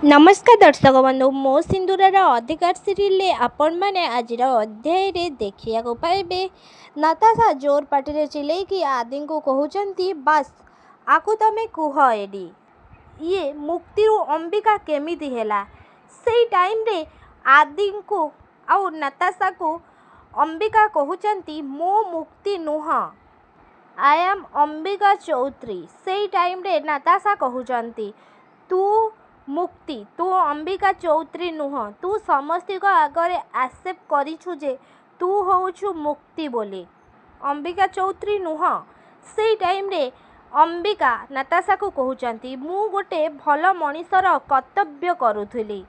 नमस्कार दर्शक बंधु मो सिंदूरार अधिकार सीरियल आपण मैंने आज अध्याय देखा पाइबे। नताशा जोर पार्टी चिल्लैकी आदि को कहते बास आकु तमें कुह एडी ये मुक्ति अंबिका केमिति हैला। से टाइम रे आदि को आउ नताशा को अंबिका कहते मो मुक्ति नुह आई एम अंबिका चौधरी। से टाइम रे नताशा कहते तू मुक्ति तू अंबिका चौधरी नुह तू समस्त आगे एक्सेप्ट करिछु जे तू होउछु मुक्ति बोली अंबिका चौधरी नुह। से टाइम रे अंबिका नताशा को कहते मु गोटे भल मनीषर कर्तव्य करुथुली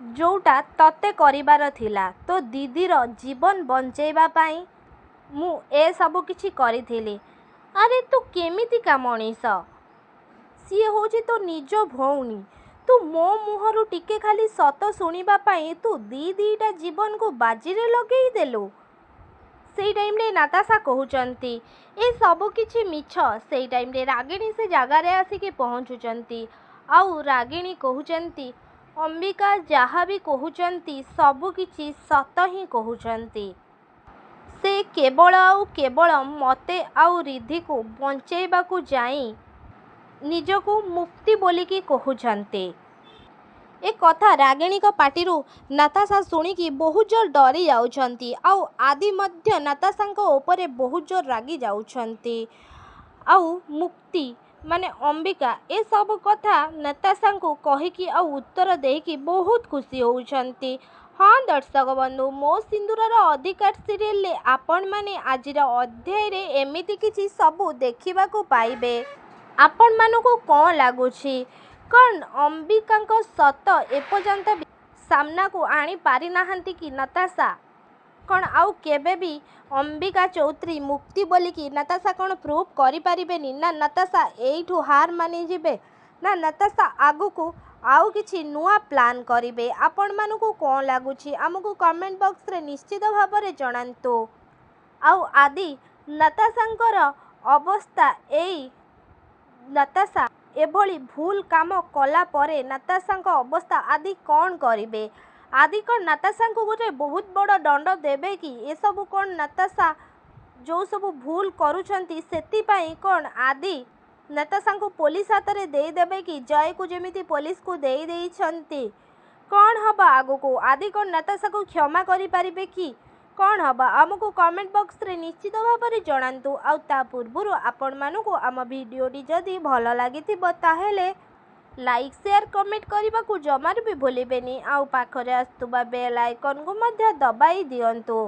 जोटा तते करिबार थिला तो दीदीर जीवन बंचेबा पाई मु ए सब किछि करिथिली। अरे तू केमितिका मनीष सी होची तो निज भौणी तू मो मुहरु टिके खाली सत शुणा तू दीटा जीवन को बाजी रे लगेई देलु। से टाइम रे नताशा कहते ए सब किछि मिछ। से टाइम रे रागिणी से जगार आसिक पहुँचुंती आउ रागिणी कहते अंबिका जहाँ भी कहते सब किछि सत ही कहते से केवल आउ केवल मते आउ रिधि को बंचेबा को जाई निजको मुक्ति बोलिकी कहते। ए कथा रागिणी पार्टी नताशा शुणिकी बहुत जोर डरी जाउछंती आउ आदि मध्य नताशा उपरे बहुत जोर रागी जाउछंती आउ मुक्ति माने अंबिका ए सब कथा नताशा को कहिकी आउ उत्तर देकी बहुत खुशी होउछंती। हाँ दर्शक बंधु मो सिंदूरार अधिकार सीरियल आपण माने आज अध्याय रे एमिति किछि सबु देखिबा को पाइबे। आपण मानको कौन लगुछि कौन अंबिका सत एपर्यंत सामना को आनी पारि नाहंती कि नताशा कौन आउ केबे भी अंबिका चौधरी मुक्ति बोलिकी नताशा कौन प्रूव करि परिबेनी ना नताशा एइठु हार मानि जिबे ना नताशा आगु को आउ किछि नुआ प्लान करिबे। आपण मानको कौन लगुछि आमको कमेंट बॉक्स रे निश्चित भाव में जणांतु। आउ आदि नताशांकर अवस्था एई नताशा एभली भूल काम कला परे नताशा अवस्था आदि कौन करिबे। आदि कौन नताशा को गोटे बहुत बड़ दंड देबे कि ए सब कौन नताशा जो सब भूल करूछंती सेति पाई कौन आदि नताशा को पुलिस हाथ में दे देबे कि जय को जेमिति पुलिस को दे देइछंती कौन हबा आगो को आदि कौन नताशा को क्षमा करि परिबे कि कौन हबा आमको कमेंट बॉक्स रे निश्चित भाव में जणांतु। आउ ता पूर्वरु आपण मानको आम भिडियोटी जदि भल लागिथिबो ताहेले लाइक शेयर कमेंट करने को जमार भी भूलिबेनी आउ पाखरे आस्तुबा बेल आइकन को मध्य दबाई दियंतु।